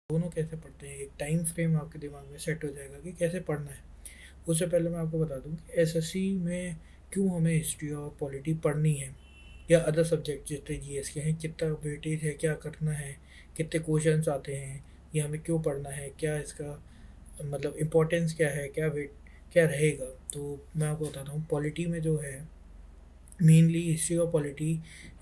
दोनों कैसे पढ़ते हैं, एक टाइम फ्रेम आपके दिमाग में सेट हो जाएगा कि कैसे पढ़ना है। उससे पहले मैं आपको बता दूं कि एसएससी में क्यों हमें हिस्ट्री और पॉलिटी पढ़नी है, या अदर सब्जेक्ट जितने जीएस के हैं, कितना वेटेज है, क्या करना है, कितने क्वेश्चंस आते हैं, ये हमें क्यों पढ़ना है, क्या इसका मतलब इम्पोर्टेंस क्या है, क्या वेट क्या रहेगा। तो मैं आपको बताता हूँ पॉलिटी में जो है मेनली हिस्ट्री और पॉलिटी।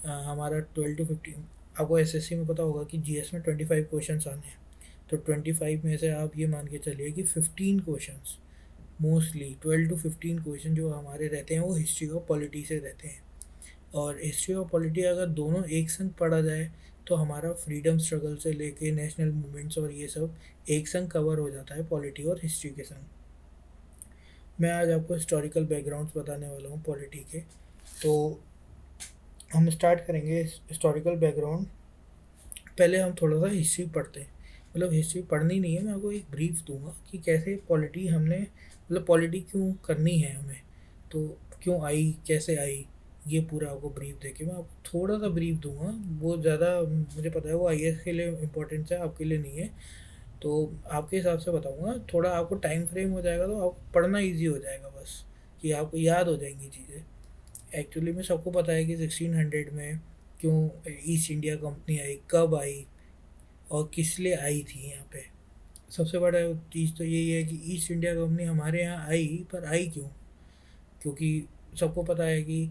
हमारा 12 to 15, आपको एसएससी में पता होगा कि जीएस में 25 क्वेश्चंस आने हैं। तो 25 में से आप ये मान के चलिए कि 15 क्वेश्चंस, मोस्टली 12 to 15 क्वेश्चन जो हमारे रहते हैं वो हिस्ट्री और पॉलिटी से रहते हैं। और हिस्ट्री और पॉलिटी अगर दोनों एक संग पढ़ा जाए तो हमारा फ्रीडम स्ट्रगल से लेके नेशनल मूवमेंट्स और ये सब एक संग कवर हो जाता है पॉलिटी और हिस्ट्री के संग। मैं आज आपको हिस्टोरिकल बैकग्राउंड्स बताने वाला हूँ पॉलिटी के। तो हम स्टार्ट करेंगे हिस्टोरिकल बैकग्राउंड। पहले हम थोड़ा सा हिस्ट्री पढ़ते हैं, मतलब हिस्ट्री पढ़नी नहीं है, मैं आपको एक ब्रीफ दूंगा कि कैसे पॉलिटी हमने मतलब पॉलिटी क्यों करनी है हमें, तो क्यों आई, कैसे आई, ये पूरा आपको ब्रीफ देके मैं आपको थोड़ा सा ब्रीफ दूंगा। वो ज़्यादा मुझे पता है वो आईएएस के लिए इम्पोर्टेंट है, आपके लिए नहीं है। तो आपके हिसाब से बताऊंगा, थोड़ा आपको टाइम फ्रेम हो जाएगा तो आपको पढ़ना ईजी हो जाएगा, बस कि आपको याद हो जाएंगी चीज़ें। एक्चुअली में सबको पता है कि 1600 में क्यों ईस्ट इंडिया कंपनी आई, कब आई और किस लिए आई थी यहाँ पे। सबसे बड़ा चीज़ तो यही है कि ईस्ट इंडिया कंपनी हमारे यहाँ आई, पर आई क्यों? क्योंकि सबको पता है कि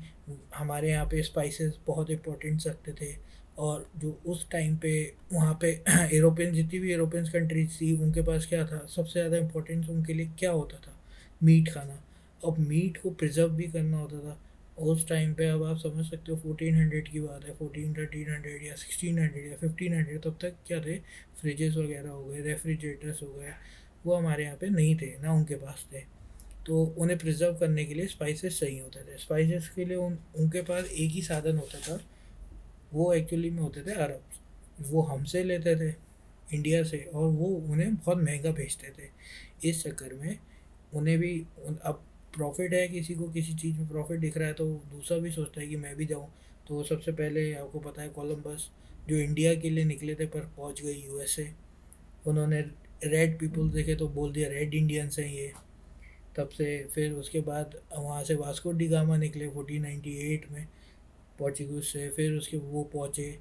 हमारे यहाँ पे स्पाइसेस बहुत इंपॉर्टेंट रखते थे। और जो उस टाइम पे वहाँ पे यूरोपियन, जितनी भी यूरोपियन कंट्रीज थी, उनके पास क्या था सबसे ज़्यादा इम्पोर्टेंस उनके लिए क्या होता था? मीट खाना। अब मीट को प्रिजर्व भी करना होता था उस टाइम पे। अब आप समझ सकते हो 1400 की बात है, 1300 या 1600 या 1500, तब तक क्या थे, फ्रिजेस वगैरह हो गए, रेफ्रिजरेटर्स हो गए, वो हमारे यहाँ पे नहीं थे ना, उनके पास थे। तो उन्हें प्रिजर्व करने के लिए स्पाइसेस चाहिए होते थे। स्पाइसेस के लिए उनके पास एक ही साधन होता था, वो एक्चुअली में होते थे अरब। वो हमसे लेते थे इंडिया से, और वो उन्हें बहुत महंगा बेचते थे। इस चक्कर में उन्हें भी अब प्रॉफिट है, किसी को किसी चीज़ में प्रॉफिट दिख रहा है तो दूसरा भी सोचता है कि मैं भी जाऊँ। तो सबसे पहले आपको पता है कोलंबस जो इंडिया के लिए निकले थे पर पहुँच गए यूएसए। उन्होंने रेड पीपल देखे तो बोल दिया रेड इंडियंस हैं ये। तब से फिर उसके बाद वहाँ से वास्को डी गामा निकले 1498 में पोर्चुगीज से। फिर उसके वो पहुँचे,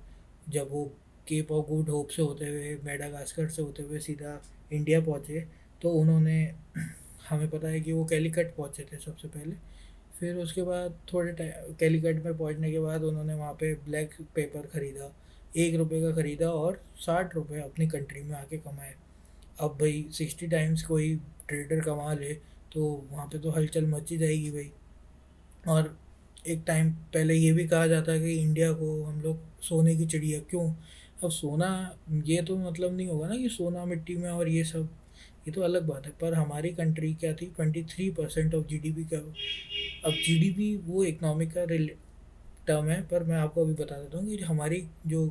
जब वो केप ऑफ गुड होप से होते हुए, मेडागास्कर से होते हुए सीधा इंडिया पहुँचे, तो उन्होंने हमें पता है कि वो कैलीकट पहुँचे थे सबसे पहले। फिर उसके बाद थोड़े टाइम कैलीकट में पहुँचने के बाद उन्होंने वहाँ पे ब्लैक पेपर ख़रीदा, 1 रुपये का ख़रीदा, और 60 रुपये अपनी कंट्री में आके कमाए। अब भाई 60 टाइम्स कोई ट्रेडर कमा ले तो वहाँ पे तो हलचल मची जाएगी भाई। और एक टाइम पहले ये भी कहा जाता है कि इंडिया को हम लोग सोने की चिड़िया क्यों। अब सोना, ये तो मतलब नहीं होगा ना कि सोना मिट्टी में और ये सब, ये तो अलग बात है। पर हमारी कंट्री क्या थी, 23% ऑफ जीडीपी का। अब जीडीपी वो इकोनॉमिक का टर्म है, पर मैं आपको अभी बता देता हूँ कि हमारी जो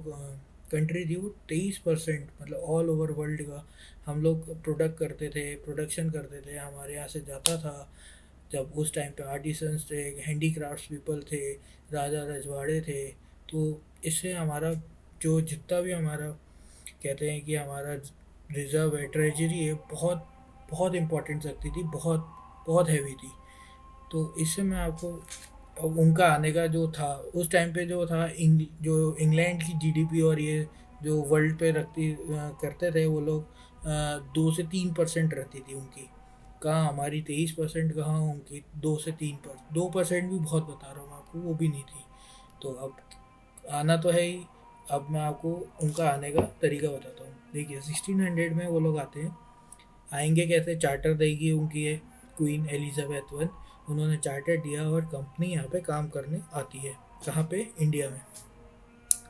कंट्री थी वो 23%, मतलब ऑल ओवर वर्ल्ड का हम लोग प्रोडक्ट करते थे, प्रोडक्शन करते थे, हमारे यहाँ से जाता था। जब उस टाइम पे आर्टिसंस थे, हैंडीक्राफ्ट्स पीपल थे, राजा रजवाड़े थे। तो इससे हमारा जो जितना भी हमारा कहते हैं कि हमारा रिजर्व है, ट्रेजरी है, बहुत बहुत इम्पोर्टेंट रखती थी, बहुत बहुत हैवी थी। तो इससे मैं आपको, अब उनका आने का जो था उस टाइम पे जो था, जो इंग्लैंड की जीडीपी और ये जो वर्ल्ड पे करते थे वो लोग, 2 से 3% रहती थी उनकी। कहाँ हमारी 23%, कहाँ उनकी 2 से 3%। 2% भी बहुत बता रहा हूँ मैं आपको, वो भी नहीं थी। तो अब आना तो है ही। अब मैं आपको उनका आने का तरीका बताता हूँ। देखिए 1600 में वो लोग आते हैं। आएंगे कैसे, चार्टर देगी उनकी है क्वीन एलिजाबेथ 1। उन्होंने चार्टर दिया और कंपनी यहाँ पे काम करने आती है। कहाँ पे, इंडिया में।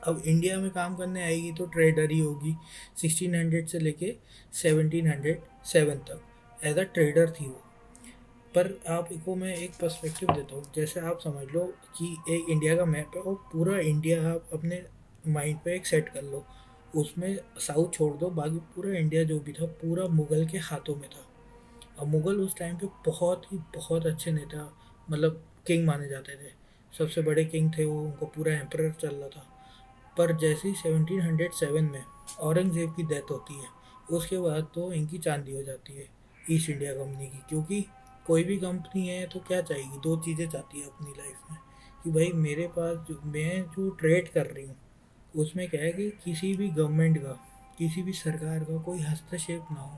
अब इंडिया में काम करने आएगी तो ट्रेडर ही होगी। 1600 से लेके 1707 तक एज अ ट्रेडर थी वो। पर आपको मैं एक पर्सपेक्टिव देता हूँ, जैसे आप समझ लो कि एक इंडिया का मैप है और पूरा इंडिया आप अपने माइंड पे एक सेट कर लो। उसमें साउथ छोड़ दो, बाकी पूरा इंडिया जो भी था पूरा मुगल के हाथों में था। अब मुगल उस टाइम पे बहुत ही बहुत अच्छे नेता, मतलब किंग माने जाते थे। सबसे बड़े किंग थे वो, उनको पूरा एम्परर चल रहा था। पर जैसे ही 1707 में औरंगज़ेब की डेथ होती है, उसके बाद तो इनकी चांदी हो जाती है ईस्ट इंडिया कंपनी की, क्योंकि कोई भी कंपनी है तो क्या चाहेगी, दो चीज़ें चाहती है अपनी लाइफ में, कि भाई मेरे पास मैं जो ट्रेड कर रही हूँ उसमें क्या है कि किसी भी गवर्नमेंट का, किसी भी सरकार का कोई हस्तक्षेप ना हो।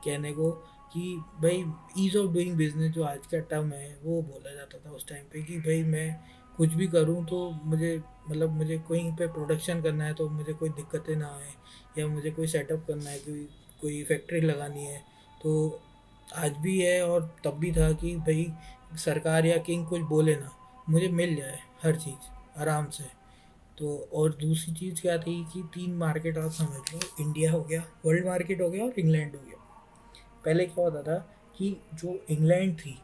कहने को कि भाई ईज़ ऑफ डूइंग बिजनेस जो आज का टर्म है वो बोला जाता था उस टाइम पे, कि भाई मैं कुछ भी करूं तो मुझे, मतलब मुझे कहीं पे प्रोडक्शन करना है तो मुझे कोई दिक्कतें ना आए, या मुझे कोई सेटअप करना है, कोई फैक्ट्री लगानी है तो आज भी है और तब भी था कि भाई सरकार या किंग कुछ बोले ना, मुझे मिल जाए हर चीज़ आराम से। तो और दूसरी चीज़ क्या थी कि तीन मार्केट आप समझ लो, इंडिया हो गया, वर्ल्ड मार्केट हो गया, और इंग्लैंड हो गया। पहले क्या होता था कि जो इंग्लैंड थी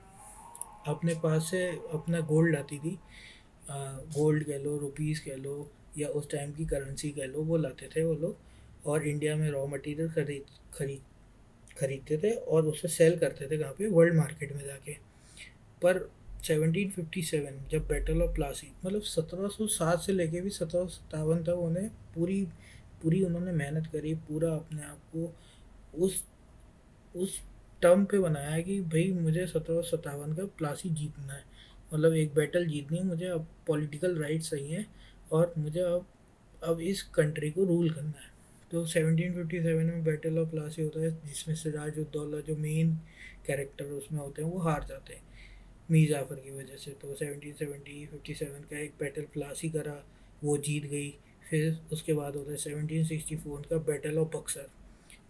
अपने पास से अपना गोल्ड लाती थी, गोल्ड कह लो, रुपीज़ कह लो, या उस टाइम की करेंसी कह लो, वो लाते थे वो लोग, और इंडिया में रॉ मटेरियल खरीद खरीदते थे और उसे सेल करते थे कहाँ पे, वर्ल्ड मार्केट में जाके। पर 1757 जब बैटल ऑफ प्लासी, मतलब 1707 से लेके भी 1757 तक उन्हें पूरी पूरी उन्होंने मेहनत करी, पूरा अपने आप को उस उस टर्म पे बनाया है कि भाई मुझे 1757 का प्लासी जीतना है, मतलब एक बैटल जीतनी है मुझे, अब पॉलिटिकल राइट सही है और मुझे अब इस कंट्री को रूल करना है। तो 1757 में बैटल ऑफ प्लासी होता है, जिसमें सिराजुद्दौला जो मेन कैरेक्टर उसमें होते हैं वो हार जाते हैं मीर जाफ़र की वजह से। तो 1757 का एक बैटल प्लासी करा, वो जीत गई। फिर उसके बाद होता है 1764 का बैटल ऑफ बक्सर,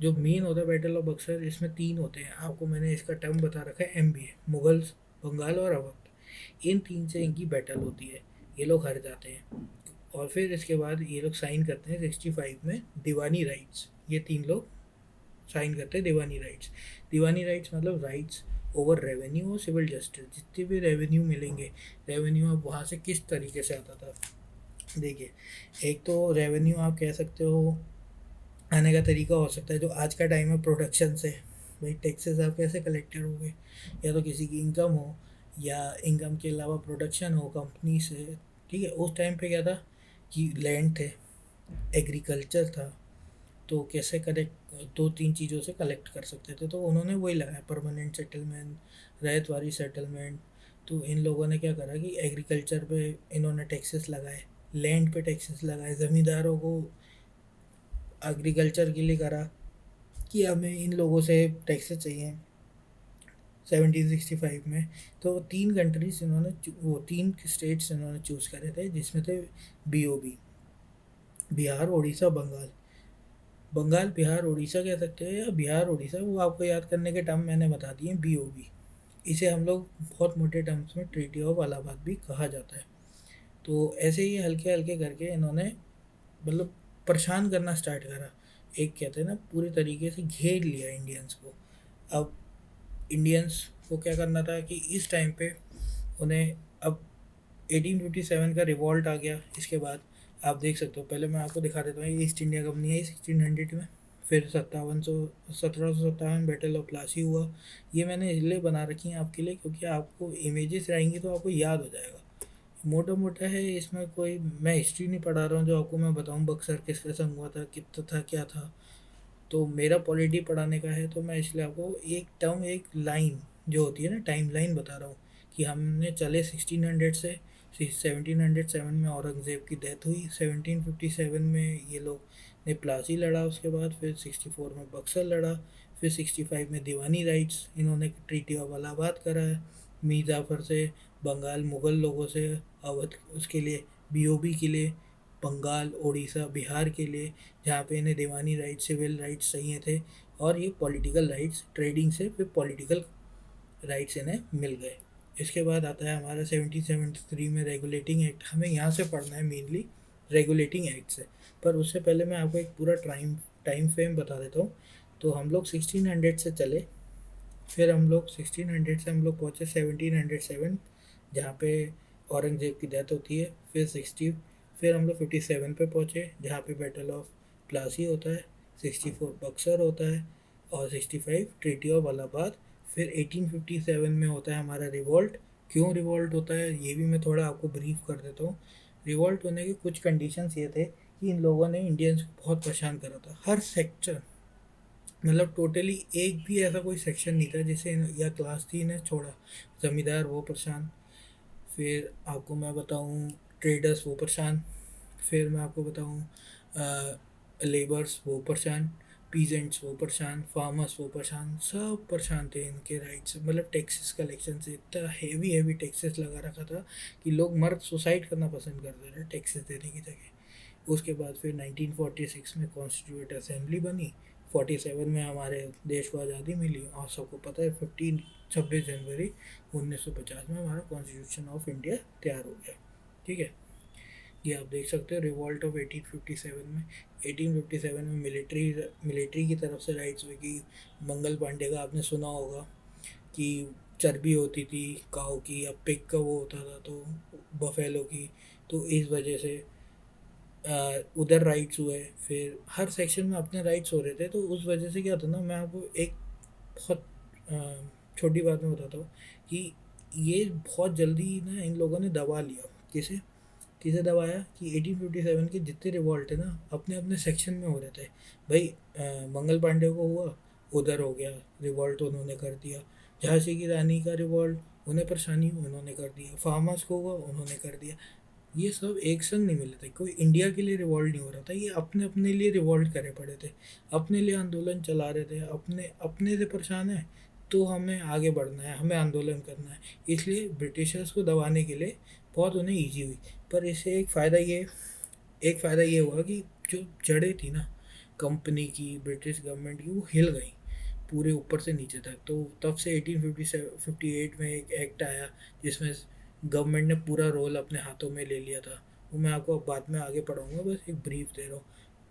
जो मेन होता है बैटल ऑफ बक्सर। इसमें तीन होते हैं, आपको मैंने इसका टर्म बता रखा है MBA, मुगल्स, बंगाल और अवध। इन तीन से इनकी बैटल होती है, ये लोग हार जाते हैं। और फिर इसके बाद ये लोग साइन करते हैं 65 में दीवानी राइट्स, ये तीन लोग साइन करते हैं दीवानी राइट्स। दीवानी राइट्स मतलब राइट्स ओवर रेवेन्यू और सिविल जस्टिस, जितने भी रेवेन्यू मिलेंगे, रेवेन्यू अब वहाँ से किस तरीके से आता था, देखिए, एक तो रेवेन्यू आप कह सकते हो आने का तरीका हो सकता है जो आज का टाइम है प्रोडक्शन से। भाई टैक्सेस आप कैसे कलेक्ट करोगे, या तो किसी की इनकम हो, या इनकम के अलावा प्रोडक्शन हो कंपनी से। ठीक है, उस टाइम पे क्या था कि लैंड थे, एग्रीकल्चर था, तो कैसे कलेक्ट, दो तीन चीज़ों से कलेक्ट कर सकते थे, तो उन्होंने वही लगाया परमानेंट सेटलमेंट, रैयतवारी सेटलमेंट। तो इन लोगों ने क्या करा कि एग्रीकल्चर पे इन्होंने टैक्सेस लगाए, लैंड पे टैक्सेस लगाए, ज़मींदारों को एग्रीकल्चर के लिए करा कि हमें इन लोगों से टैक्सेस चाहिए 1765 में। तो तीन कंट्रीज इन्होंने वो तीन स्टेट्स इन्होंने चूज़ करे थे, जिसमें थे BOB, बिहार उड़ीसा बंगाल। बंगाल बिहार उड़ीसा कह सकते हैं, या बिहार उड़ीसा, वो आपको याद करने के टर्म मैंने बता दिए, BOB। इसे हम लोग बहुत मोटे टर्म्स में ट्रीटी ऑफ इलाहाबाद भी कहा जाता है। तो ऐसे ही हल्के हल्के करके इन्होंने, मतलब परेशान करना स्टार्ट करा, एक कहते हैं ना पूरी तरीके से घेर लिया इंडियंस को। अब इंडियंस को क्या करना था कि इस टाइम पे उन्हें, अब 1857 का रिवॉल्ट आ गया। इसके बाद आप देख सकते हो, पहले मैं आपको दिखा देता हूँ, ईस्ट इंडिया कंपनी है 1600 में। फिर 1757 बैटल ऑफ प्लासी हुआ। ये मैंने इसलिए बना रखी हैं आपके लिए क्योंकि आपको इमेजेस रहेंगी तो आपको याद हो जाएगा। मोटा मोटा है, इसमें कोई मैं हिस्ट्री नहीं पढ़ा रहा हूँ जो आपको मैं बताऊँ बक्सर किसका संग हुआ था, कितना था, क्या था। तो मेरा पॉलिटी पढ़ाने का है, तो मैं इसलिए आपको एक टर्म, एक लाइन जो होती है ना, टाइम लाइन बता रहा हूँ कि हमने चले 1600 से 1707 में औरंगज़ेब की डेथ हुई, 1757 में ये लोग ने प्लासी लड़ा, उसके बाद फिर 64 में बक्सर लड़ा, फिर 65 में दीवानी राइट्स इन्होंने ट्रीटी ऑफ इलाहाबाद करा है मीर जाफ़र से, बंगाल मुग़ल लोगों से, अवध उसके लिए, BOB के लिए, बंगाल उड़ीसा बिहार के लिए, जहाँ पे इन्हें दीवानी राइट्स, सिविल राइट्स चाहिए थे, और ये पॉलिटिकल राइट्स, ट्रेडिंग से फिर पॉलिटिकल राइट्स इन्हें मिल गए। इसके बाद आता है हमारा 1773 में रेगुलेटिंग एक्ट, हमें यहाँ से पढ़ना है मेनली रेगुलेटिंग एक्ट से। पर उससे पहले मैं आपको एक पूरा टाइम फ्रेम बता देता हूँ। तो हम लोग 1600 से चले, फिर हम लोग 1600 से हम लोग पहुँचे 1707, जहाँ पे औरंगज़ेब की डेथ होती है। फिर हम लोग 57 पे पहुँचे, जहाँ पे बैटल ऑफ प्लासी होता है, 64 बक्सर होता है, और 65 ट्रीटी ऑफ इलाहाबाद। फिर 1857 में होता है हमारा रिवॉल्ट। क्यों रिवॉल्ट होता है ये भी मैं थोड़ा आपको ब्रीफ कर देता हूँ। रिवॉल्ट होने के कुछ कंडीशंस ये थे कि इन लोगों ने इंडियंस को बहुत परेशान करा था, हर सेक्टर मतलब टोटली एक भी ऐसा कोई सेक्शन नहीं था जिसे या क्लास थी इन्हें छोड़ा। ज़मींदार वो परेशान, फिर आपको मैं बताऊँ ट्रेडर्स वो परेशान, फिर मैं आपको बताऊँ लेबर्स वो परेशान, पीजेंट्स वो परेशान, फार्मर्स वो परेशान, सब परेशान थे इनके राइट से। मतलब टैक्सेस कलेक्शन से इतना हैवी हैवी टैक्सेस लगा रखा था कि लोग मर्द सुसाइड करना पसंद करते थे टैक्सेस देने की जगह। उसके बाद फिर 1946 में कॉन्स्टिट्यूट असेंबली बनी, 47 में हमारे देश को आज़ादी मिली, और सबको पता है 26 जनवरी 1950 में हमारा कॉन्स्टिट्यूशन ऑफ इंडिया तैयार हो गया। ठीक है, ये आप देख सकते हो रिवॉल्ट ऑफ 1857 में। 1857 में मिलिट्री की तरफ से राइट्स हुई कि मंगल पांडे का आपने सुना होगा कि चर्बी होती थी काऊ की या पिग का वो होता था, तो बफेलो की, तो इस वजह से उधर राइट्स हुए। फिर हर सेक्शन में अपने राइट्स हो रहे थे, तो उस वजह से क्या था ना, मैं आपको एक बहुत छोटी बात में बताता हूँ कि ये बहुत जल्दी ना इन लोगों ने दबा लिया। किसे किसे दबाया कि 1857 के जितने रिवॉल्ट है ना अपने अपने सेक्शन में हो रहे थे। भाई मंगल पांडे को हुआ, उधर हो गया रिवॉल्ट, उन्होंने कर दिया। झांसी की रानी का रिवॉल्ट, उन्हें परेशानी हुई, उन्होंने कर दिया। फार्मर्स को हुआ, उन्होंने कर दिया। ये सब एक संग नहीं मिले थे, कोई इंडिया के लिए रिवॉल्ट नहीं हो रहा था, ये अपने अपने लिए रिवॉल्ट करे पड़े थे, अपने लिए आंदोलन चला रहे थे। अपने अपने से परेशान है तो हमें आगे बढ़ना है, हमें आंदोलन करना है, इसलिए ब्रिटिशर्स को दबाने के लिए बहुत उन्हें ईजी हुई। पर इससे एक फ़ायदा ये हुआ कि जो जड़ें थी ना कंपनी की, ब्रिटिश गवर्नमेंट की, वो हिल गई पूरे ऊपर से नीचे तक। तो तब से 1857 में एक एक्ट आया जिसमें गवर्नमेंट ने पूरा रोल अपने हाथों में ले लिया था। वो मैं आपको बाद में आगे पढ़ाऊँगा, बस एक ब्रीफ दे रहा हूँ।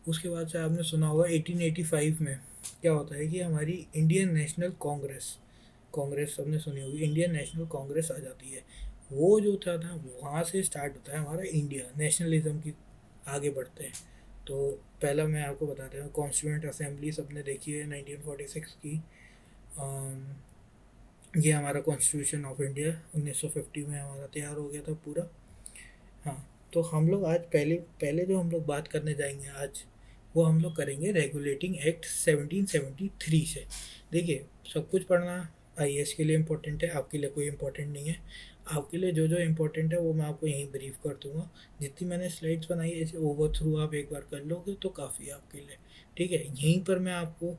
उसके बाद से आपने सुना होगा 1885 में क्या होता है कि हमारी इंडियन नेशनल कांग्रेस, कांग्रेस सबने सुनी होगी, इंडियन नेशनल कांग्रेस आ जाती है। वो जो था ना वहाँ से स्टार्ट होता है हमारा इंडिया नेशनलिज्म की, आगे बढ़ते हैं। तो पहला मैं आपको बताता हूँ, कॉन्स्टिट्यूंट असेंबली सबने देखी है 1946 की। अम, ये हमारा कॉन्स्टिट्यूशन ऑफ इंडिया 1950 में हमारा तैयार हो गया था पूरा। हाँ, तो हम लोग आज पहले पहले जो हम लोग बात करने जाएंगे आज, वो हम लोग करेंगे रेगुलेटिंग एक्ट 1773 से। देखिए, सब कुछ पढ़ना आईएएस के लिए इम्पोर्टेंट है, आपके लिए कोई इम्पोर्टेंट नहीं है। आपके लिए जो जो इम्पोर्टेंट है वो मैं आपको यहीं ब्रीफ कर दूंगा। जितनी मैंने स्लाइड्स बनाई है इसे ओवर थ्रू आप एक बार कर लोगे तो काफ़ी है आपके लिए। ठीक है, यहीं पर मैं आपको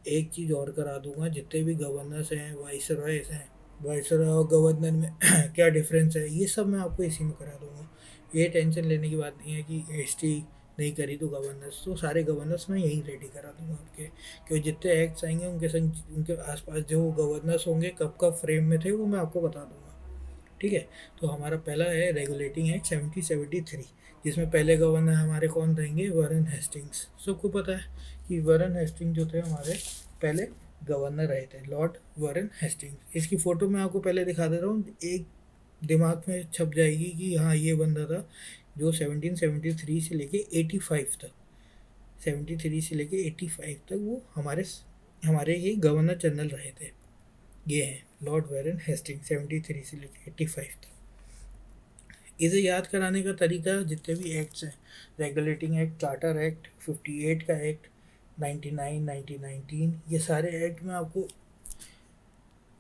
एक चीज़ और करा दूंगा, जितने भी गवर्नर्स हैं, वाइसरॉयस हैं, वाइसरॉय और गवर्नर में क्या डिफरेंस है, ये सब मैं आपको इसी में करा दूंगा। ये टेंशन लेने की बात नहीं है कि हिस्ट्री नहीं करी तो गवर्नर्स, तो सारे गवर्नर्स मैं यहीं रेडी करा दूंगा आपके। क्योंकि जितने एक्ट्स आएंगे उनके संग उनके आसपास जो गवर्नर्स होंगे कब कब फ्रेम में थे वो मैं आपको बता दूंगा। ठीक है, तो हमारा पहला है रेगुलेटिंग एक्ट 1773, जिसमें पहले गवर्नर हमारे कौन रहेंगे, वॉरेन हेस्टिंग्स। सबको पता है कि वॉरेन हेस्टिंग्स जो थे हमारे पहले गवर्नर रहे थे, लॉर्ड वॉरेन हेस्टिंग्स। इसकी फ़ोटो मैं आपको पहले दिखा दे रहा हूँ, एक दिमाग में छप जाएगी कि हाँ ये बंदा था जो 1773 से लेके 85 तक, 73 से लेके 85 तक वो हमारे हमारे ये गवर्नर जनरल रहे थे। ये हैं लॉर्ड वेरन हेस्टिंग, 73 से लेकर 85 तक। इसे याद कराने का तरीका, जितने भी एक्ट्स हैं, रेगुलेटिंग एक्ट, चार्टर एक्ट, 58 का एक्ट, 99, 1919, ये सारे एक्ट मैं आपको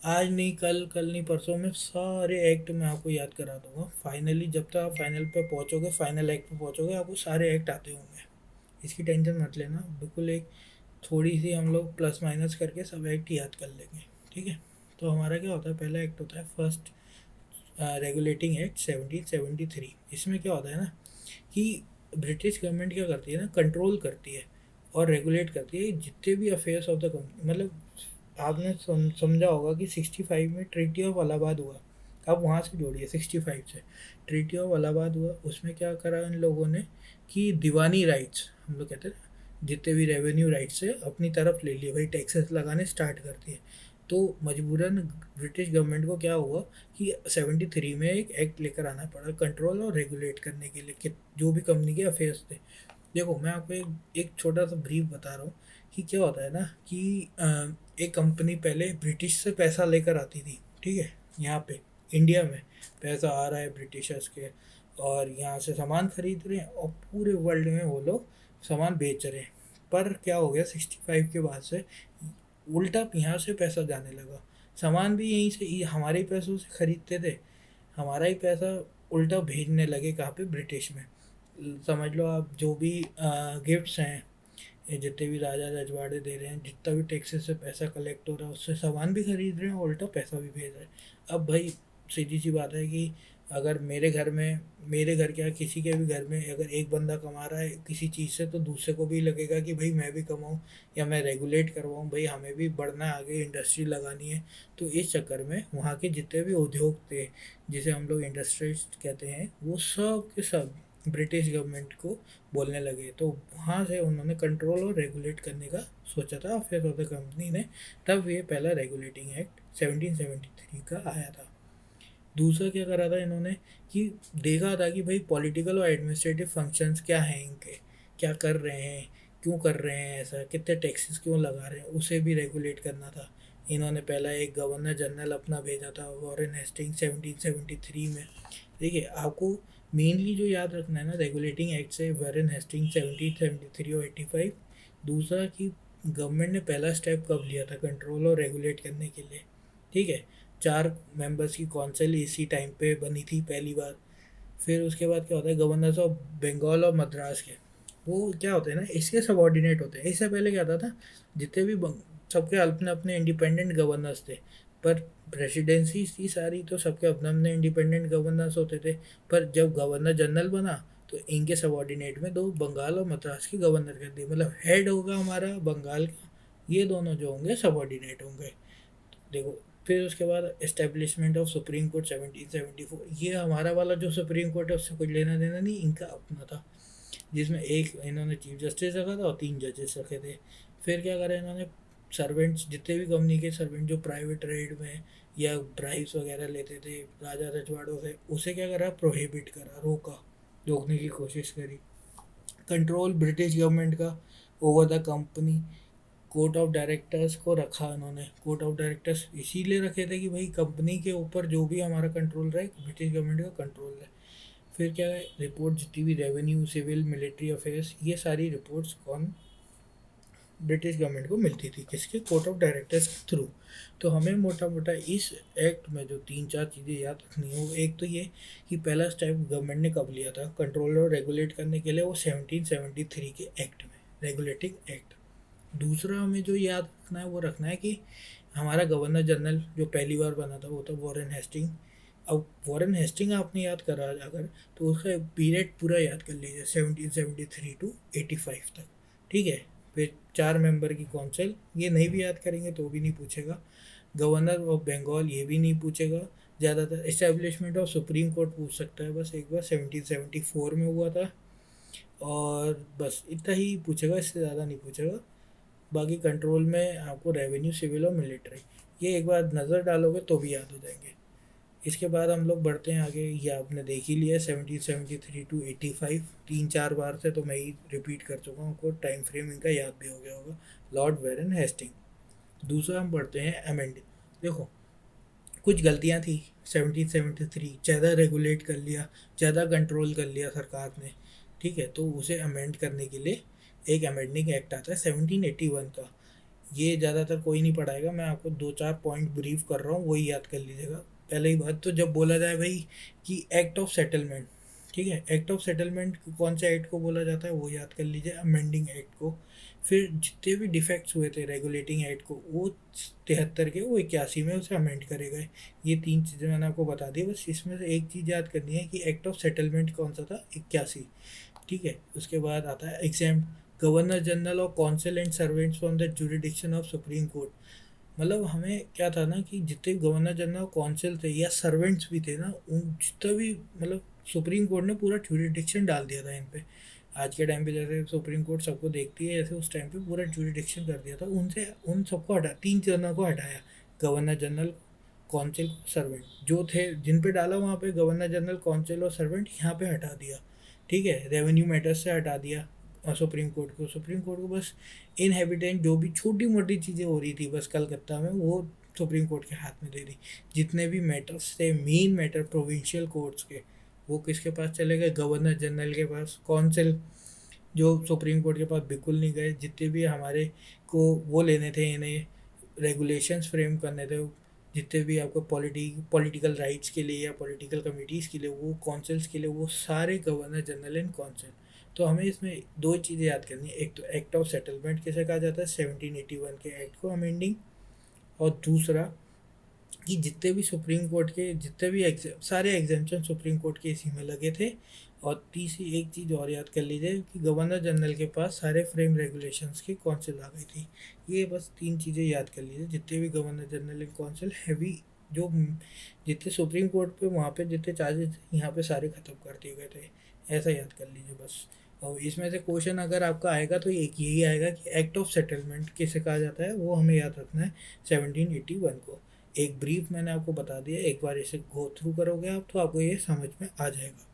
आज नहीं कल, कल नहीं परसों में सारे एक्ट मैं आपको याद करा दूंगा। फाइनली जब तक आप फाइनल पे पहुंचोगे, फाइनल एक्ट पे पहुंचोगे, आपको सारे एक्ट आते होंगे, इसकी टेंशन मत लेना बिल्कुल। एक थोड़ी सी हम लोग प्लस माइनस करके सब एक्ट याद कर लेंगे। ठीक है, तो हमारा क्या होता है, पहला एक्ट होता है फर्स्ट रेगुलेटिंग एक्ट 1773। इसमें क्या होता है ना कि ब्रिटिश गवर्नमेंट क्या करती है ना, कंट्रोल करती है और रेगुलेट करती है जितने भी अफेयर्स ऑफ द कंट्री। मतलब आपने समझा होगा कि 65 में ट्रीटी ऑफ इलाहाबाद हुआ, अब वहाँ से जोड़िए 65 से ट्रीटी ऑफ इलाहाबाद हुआ। उसमें क्या करा इन लोगों ने कि दीवानी राइट्स हम लोग कहते हैं, जितने भी रेवेन्यू राइट्स है अपनी तरफ ले लिए, भाई टैक्सेस लगाने स्टार्ट कर दिए। तो मजबूरन ब्रिटिश गवर्नमेंट को क्या हुआ कि 73 में एक एक्ट लेकर आना पड़ा कंट्रोल और रेगुलेट करने के लिए कि जो भी कंपनी के अफेयर्स थे। देखो, मैं आपको एक छोटा सा ब्रीफ बता रहा हूँ कि क्या होता है ना कि एक कंपनी पहले ब्रिटिश से पैसा लेकर आती थी। ठीक है, यहाँ पे इंडिया में पैसा आ रहा है ब्रिटिशर्स के, और यहाँ से सामान खरीद रहे हैं और पूरे वर्ल्ड में वो लोग सामान बेच रहे हैं। पर क्या हो गया 65 के बाद से उल्टा यहाँ से पैसा जाने लगा। सामान भी यहीं से हमारे ही पैसों से खरीदते थे, हमारा ही पैसा उल्टा भेजने लगे कहाँ पे, ब्रिटिश में। समझ लो आप जो भी गिफ्ट्स हैं, ये जितने भी राजा रजवाड़े दे रहे हैं, जितना भी टैक्सेस से पैसा कलेक्ट हो रहा है उससे सामान भी खरीद रहे हैं, उल्टा पैसा भी भेज रहे हैं। अब भाई सीधी सी बात है कि अगर मेरे घर क्या किसी के भी घर में अगर एक बंदा कमा रहा है किसी चीज़ से, तो दूसरे को भी लगेगा कि भाई मैं भी कमाऊँ या मैं रेगुलेट करवाऊँ, भाई हमें भी बढ़ना है, आगे इंडस्ट्री लगानी है। तो इस चक्कर में वहाँ के जितने भी उद्योग थे, जिसे हम लोग इंडस्ट्रीज कहते हैं, वो सब के सब ब्रिटिश गवर्नमेंट को बोलने लगे। तो वहाँ से उन्होंने कंट्रोल और रेगुलेट करने का सोचा था, फिर ऑफ द कंपनी ने, तब ये पहला रेगुलेटिंग एक्ट 1773 का आया था। दूसरा क्या करा था इन्होंने कि देखा था कि भाई पॉलिटिकल और एडमिनिस्ट्रेटिव फंक्शंस क्या हैं इनके, क्या कर रहे हैं, क्यों कर रहे हैं ऐसा, कितने टैक्सेस क्यों लगा रहे हैं, उसे भी रेगुलेट करना था। इन्होंने पहला एक गवर्नर जनरल अपना भेजा था, वॉरेन हेस्टिंग 1773 में। देखिए आपको मेनली जो याद रखना है ना रेगुलेटिंग एक्ट से, वॉरेन हेस्टिंग 1773 और 85। दूसरा कि गवर्नमेंट ने पहला स्टेप कब लिया था कंट्रोल और रेगुलेट करने के लिए, ठीक है। 4 मेंबर्स की कौंसिल इसी टाइम पे बनी थी पहली बार। फिर उसके बाद क्या होता है, गवर्नर्स ऑफ बंगाल और मद्रास के, वो क्या होते हैं ना, इसके सबॉर्डिनेट होते हैं। इससे पहले क्या था जितने भी सबके अपने अपने इंडिपेंडेंट गवर्नर्स थे, पर प्रेसिडेंसी थी सारी तो सबके अपने अपने इंडिपेंडेंट गवर्नर्स होते थे। पर जब गवर्नर जनरल बना तो इनके सबॉर्डिनेट में 2 बंगाल और मद्रास के गवर्नर कर दिए, मतलब हेड होगा हमारा बंगाल का, ये दोनों जो होंगे सबॉर्डिनेट होंगे। देखो फिर उसके बाद एस्टेब्लिशमेंट ऑफ सुप्रीम कोर्ट 1774, ये हमारा वाला जो सुप्रीम कोर्ट है उससे कुछ लेना देना नहीं, इनका अपना था, जिसमें एक इन्होंने चीफ जस्टिस रखा था और 3 जजेस रखे थे। फिर क्या करा इन्होंने, सर्वेंट्स जितने भी कंपनी के सर्वेंट जो प्राइवेट रेड में या ब्राइब्स वगैरह लेते थे राजा रजवाड़ों से, उसे क्या करा, प्रोहिबिट करा, रोका, रोकने की कोशिश करी। कंट्रोल ब्रिटिश गवर्नमेंट का over the company, court of directors को रखा उन्होंने। कोर्ट ऑफ डायरेक्टर्स इसीलिए रखे थे कि भाई कंपनी के ऊपर जो भी हमारा कंट्रोल रहे, ब्रिटिश गवर्नमेंट का कंट्रोल रहे। फिर क्या है, रिपोर्ट जितनी भी रेवेन्यू, सिविल, मिलिट्री अफेयर्स, ये सारी रिपोर्ट्स कौन, ब्रिटिश गवर्नमेंट को मिलती थी, किसके, कोर्ट ऑफ डायरेक्टर्स के थ्रू। तो हमें मोटा मोटा इस एक्ट में जो 3-4 चीज़ें याद रखनी हो, एक तो ये कि पहला स्टेप गवर्नमेंट ने कब लिया था कंट्रोल और रेगुलेट करने के लिए, वो 1773 के एक्ट में, रेगुलेटिंग एक्ट। दूसरा हमें जो याद रखना है वो रखना है कि हमारा गवर्नर जनरल जो पहली बार बना था वो था वॉरेन हेस्टिंग। अब वॉरेन हेस्टिंग आपने याद करा अगर, तो उसका पीरियड पूरा याद कर लीजिए 1773 टू 85 तक, ठीक है। फिर 4 मेंबर की काउंसिल, ये नहीं भी याद करेंगे तो भी नहीं पूछेगा। गवर्नर ऑफ बंगाल, ये भी नहीं पूछेगा ज़्यादातर। इस्टेब्लिशमेंट ऑफ सुप्रीम कोर्ट पूछ सकता है बस एक बार, 1774 में हुआ था, और बस इतना ही पूछेगा, इससे ज़्यादा नहीं पूछेगा। बाकी कंट्रोल में आपको रेवेन्यू, सिविल और मिलिट्री, ये एक बार नज़र डालोगे तो भी याद हो जाएंगे। इसके बाद हम लोग बढ़ते हैं आगे, ये आपने देख ही लिया 1773 टू 85, 3-4 बार से तो मैं ही रिपीट कर चुका हूँ, आपको टाइम फ्रेम इनका याद भी हो गया होगा। Lord Warren Hasting. दूसरा हम बढ़ते हैं अमेंड। देखो कुछ गलतियाँ थी 1773, ज़्यादा रेगुलेट कर लिया, ज़्यादा कंट्रोल कर लिया सरकार ने, ठीक है। तो उसे अमेंड करने के लिए एक अमेंडिंग एक्ट आता है 1781 का। ये ज़्यादातर कोई नहीं पढ़ाएगा, मैं आपको 2-4 पॉइंट ब्रीफ कर रहा हूँ, वही याद कर लीजिएगा। पहले ही बात तो जब बोला जाए भाई कि एक्ट ऑफ सेटलमेंट, ठीक है, एक्ट ऑफ सेटलमेंट कौन से एक्ट को बोला जाता है वो याद कर लीजिए, अमेंडिंग एक्ट को। फिर जितने भी डिफेक्ट्स हुए थे रेगुलेटिंग एक्ट को, वो 73 के, वो 81 में उसे अमेंड करे गए। ये 3 चीज़ें मैंने आपको बता दी, बस इसमें से एक चीज़ याद करनी है कि एक्ट ऑफ सेटलमेंट कौन सा था, 81, ठीक है। उसके बाद आता है एग्जाम, गवर्नर जनरल और council and servants from the jurisdiction of supreme court. मतलब हमें क्या था ना कि जितने गवर्नर जनरल काउंसिल थे या सर्वेंट्स भी थे ना, उन जितना भी मतलब सुप्रीम कोर्ट ने पूरा जुरिडिक्शन डाल दिया था इन पे। आज के टाइम पे जैसे सुप्रीम कोर्ट सबको देखती है, ऐसे उस टाइम पे पूरा जुरिडिक्शन कर दिया था उनसे, उन सबको हटा, 3 जनों को हटाया, गवर्नर जनरल, काउंसिल, सर्वेंट जो थे जिन पे डाला, वहाँ पे गवर्नर जनरल, काउंसिल और सर्वेंट यहाँ पे हटा दिया, ठीक है। रेवेन्यू मैटर्स से हटा दिया, और सुप्रीम कोर्ट को बस इनहेबिटेंट जो भी छोटी मोटी चीज़ें हो रही थी बस कलकत्ता में, वो सुप्रीम कोर्ट के हाथ में दे दी। जितने भी मैटर्स थे, मेन मैटर प्रोविंशियल कोर्ट्स के, वो किसके पास चले गए, गवर्नर जनरल के पास। काउंसिल जो सुप्रीम कोर्ट के पास बिल्कुल नहीं गए, जितने भी हमारे को वो लेने थे, इन्हें रेगुलेशंस फ्रेम करने थे, जितने भी आपको पॉलिटिकल राइट्स के लिए या पॉलिटिकल कमिटीज़ के लिए, वो काउंसिल्स के लिए, वो सारे गवर्नर जनरल एंड काउंसिल। तो हमें इसमें दो चीज़ें याद करनी है, एक तो एक्ट ऑफ सेटलमेंट किसे कहा जाता है, 1781 के एक्ट को अमेंडिंग, और दूसरा कि जितने भी सुप्रीम कोर्ट के जितने भी सारे एग्जामेशन सुप्रीम कोर्ट के इसी में लगे थे। और तीसरी एक चीज़ और याद कर लीजिए कि गवर्नर जनरल के पास सारे फ्रेम रेगुलेशंस की काउंसिल आ गई थी। ये बस तीन चीज़ें याद कर लीजिए, जितने भी governor general and council heavy, जो जितने सुप्रीम कोर्ट पे वहाँ पे जितने चार्जेस थे, यहाँ पे सारे ख़त्म कर दिए गए थे। ऐसा याद कर लीजिए बस। और इसमें से क्वेश्चन अगर आपका आएगा तो एक यही आएगा कि एक्ट ऑफ सेटलमेंट किसे कहा जाता है, वो हमें याद रखना है 1781 को। एक ब्रीफ मैंने आपको बता दिया, एक बार इसे गो थ्रू करोगे आप तो आपको ये समझ में आ जाएगा।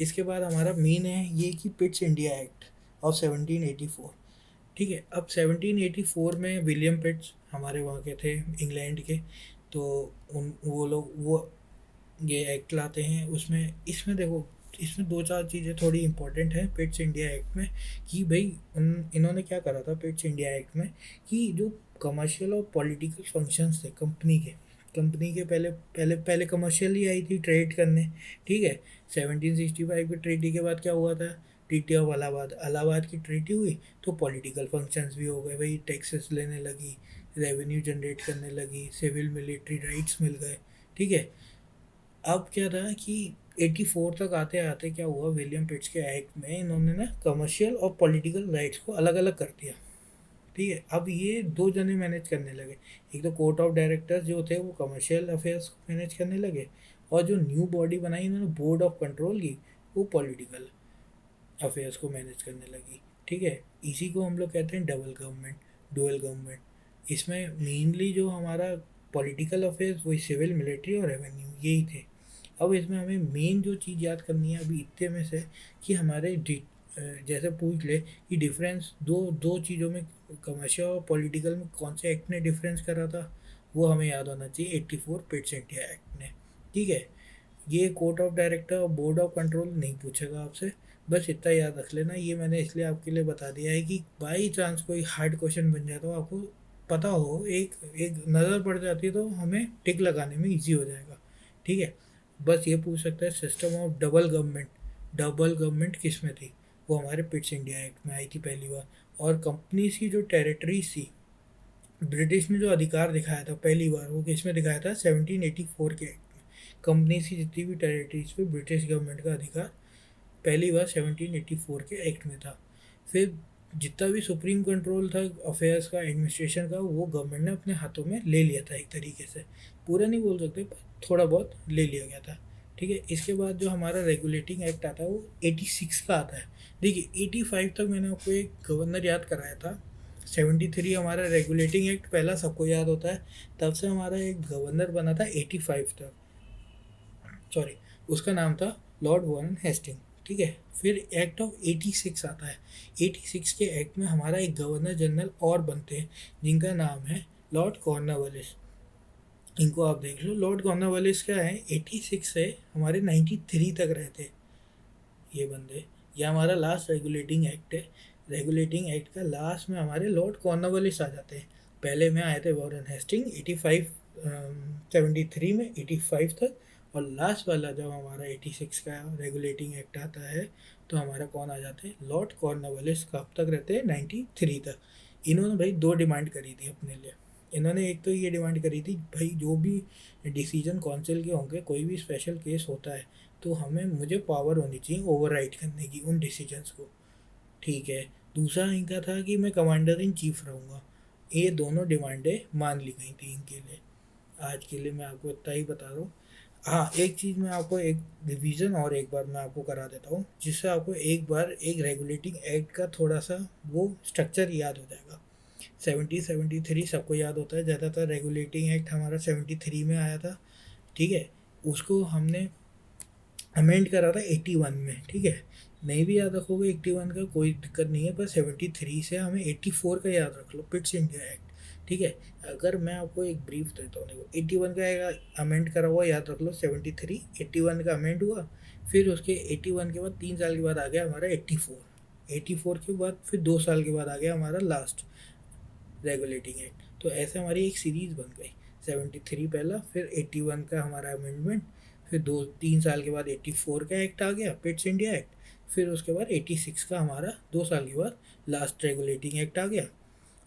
इसके बाद हमारा मेन है ये कि पिट्स इंडिया एक्ट ऑफ 1784। ठीक है, अब 1784 में विलियम पिट्स हमारे वहाँ के थे, इंग्लैंड के। तो उन वो लोग वो ये एक्ट लाते हैं। उसमें इसमें देखो, इसमें दो चार चीज़ें थोड़ी इंपॉर्टेंट है पिट्स इंडिया एक्ट में, कि भाई इन्होंने क्या करा था पिट्स इंडिया एक्ट में, कि जो कमर्शियल और पॉलिटिकल फंक्शंस थे कंपनी के पहले पहले पहले कमर्शियल ही आई थी ट्रेड करने। ठीक है, 1765 की ट्रीटी के बाद क्या हुआ था, ट्रीटी ऑफ इलाहाबाद, इलाहाबाद की ट्रीटी हुई, तो पॉलिटिकल फंक्शंस भी हो गए भाई, टैक्सेस लेने लगी, रेवेन्यू जनरेट करने लगी, सिविल मिलिट्री राइट्स मिल गए। ठीक है, अब क्या था कि 84 तक आते आते क्या हुआ, विलियम पिट्स के एक्ट में इन्होंने ना कमर्शियल और पॉलिटिकल राइट्स को अलग अलग कर दिया। ठीक है, अब ये दो जने मैनेज करने लगे। एक तो कोर्ट ऑफ डायरेक्टर्स जो थे वो कमर्शियल अफेयर्स को मैनेज करने लगे, और जो न्यू बॉडी बनाई इन्होंने बोर्ड ऑफ कंट्रोल की, वो पॉलिटिकल अफेयर्स को मैनेज करने लगी। ठीक है, इसी को हम लोग कहते हैं डबल गवर्नमेंट, डुअल गवर्नमेंट। इसमें मेनली जो हमारा पॉलिटिकल अफेयर्स वही सिविल मिलिट्री और रेवेन्यू यही थे। अब इसमें हमें मेन जो चीज़ याद करनी है अभी इतने में से, कि हमारे जैसे पूछ ले कि डिफरेंस दो दो चीज़ों में, कमर्शियल और पॉलिटिकल में कौन से एक्ट ने डिफरेंस करा था, वो हमें याद होना चाहिए 84 पिट्स इंडिया एक्ट ने। ठीक है, ये कोर्ट ऑफ डायरेक्टर और बोर्ड ऑफ कंट्रोल नहीं पूछेगा आपसे, बस इतना याद रख लेना। ये मैंने इसलिए आपके लिए बता दिया है कि बाई चांस कोई हार्ड क्वेश्चन बन जाए तो आपको पता हो, एक एक नज़र पड़ जाती है तो हमें टिक लगाने में इजी हो जाएगा। ठीक है, बस ये पूछ सकता है सिस्टम ऑफ डबल गवर्नमेंट किस में थी, वो हमारे पिट्स इंडिया एक्ट में आई थी पहली बार। और कंपनीज की जो टेरिटरीज थी, ब्रिटिश ने जो अधिकार दिखाया था पहली बार, वो किस में दिखाया था, 1784 के एक्ट में। कंपनीज की जितनी भी टेरिटरीज पे ब्रिटिश गवर्नमेंट का अधिकार पहली बार 1784 के एक्ट में था। फिर जितना भी सुप्रीम कंट्रोल था अफेयर्स का, एडमिनिस्ट्रेशन का, वो गवर्नमेंट ने अपने हाथों में ले लिया था एक तरीके से। पूरा नहीं बोल सकते पर थोड़ा बहुत ले लिया गया था। ठीक है, इसके बाद जो हमारा रेगुलेटिंग एक्ट आता है वो 86 का आता है। देखिए 85 तक मैंने आपको एक गवर्नर याद कराया था, 73 हमारा रेगुलेटिंग एक्ट पहला सबको याद होता है, तब से हमारा एक गवर्नर बना था 85 तक, सॉरी उसका नाम था लॉर्ड वॉरेन हेस्टिंग। ठीक है, फिर एक्ट ऑफ 86 आता है। 86 के एक्ट में हमारा एक गवर्नर जनरल और बनते हैं, जिनका नाम है लॉर्ड कॉर्नवालिस। इनको आप देख लो, लॉर्ड कॉर्नवालिस क्या है, 86 से हमारे 93 तक रहते ये बंदे। ये हमारा लास्ट रेगुलेटिंग एक्ट है। रेगुलेटिंग एक्ट का लास्ट में हमारे लॉर्ड कॉर्नवालिस आ जाते हैं। पहले में आए थे वॉरेन हेस्टिंग 85 73 में 85 तक, और लास्ट वाला जब हमारा 86 का रेगुलेटिंग एक्ट आता है तो हमारा कौन आ जाते हैं, लॉर्ड कॉर्नवालिस। कब तक रहते हैं, 93 तक। इन्होंने भाई दो डिमांड करी थी अपने लिए। इन्होंने एक तो ये डिमांड करी थी, भाई जो भी डिसीजन काउंसिल के होंगे, कोई भी स्पेशल केस होता है तो मुझे पावर होनी चाहिए ओवरराइड करने की उन डिसीजंस को। ठीक है, दूसरा इनका था कि मैं कमांडर इन चीफ रहूँगा। ये दोनों डिमांडें मान ली गई थी इनके लिए। आज के लिए मैं आपको इतना ही बता रहा हूँ। हाँ, एक चीज़ मैं आपको एक रिवीजन और एक बार मैं आपको करा देता हूँ, जिससे आपको एक बार एक रेगुलेटिंग एक्ट का थोड़ा सा वो स्ट्रक्चर याद हो जाएगा। 73 सबको याद होता है, ज़्यादातर रेगुलेटिंग एक्ट हमारा 73 में आया था। ठीक है, उसको हमने अमेंड करा था 81 में। ठीक है, नहीं भी याद रखोगे 81 का कोई दिक्कत नहीं है, पर 73 से हमें 84 का याद रख लो, पिट्स इंडिया एक्ट। ठीक है, अगर मैं आपको एक ब्रीफ देता हूँ, देखो 81 का अमेंड करा हुआ याद रख लो, 73 81 का अमेंड हुआ, फिर उसके 81 के बाद 3 साल के बाद आ गया हमारा 84। 84 के बाद फिर 2 साल के बाद आ गया हमारा लास्ट रेगुलेटिंग एक्ट। तो ऐसे हमारी एक सीरीज़ बन गई, 73 पहला, फिर 81 का हमारा अमेंडमेंट, फिर 2-3 साल के बाद 84 का एक्ट आ गया, पिट्स इंडिया एक्ट, फिर उसके बाद 86 का हमारा 2 साल के बाद लास्ट रेगुलेटिंग एक्ट आ गया।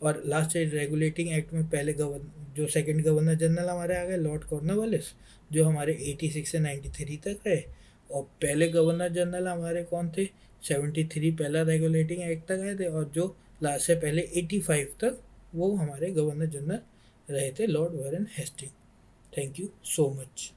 और लास्ट रेगुलेटिंग एक्ट में पहले जो सेकंड गवर्नर जनरल हमारे आ गए लॉर्ड कॉर्नवालिस, जो हमारे 86 से 93 तक रहे। और पहले गवर्नर जनरल हमारे कौन थे, 73 पहला रेगुलेटिंग एक्ट तक आए थे, और जो लास्ट से पहले 85 तक वो हमारे गवर्नर जनरल रहे थे, Lord Warren Hasting. Thank you so much.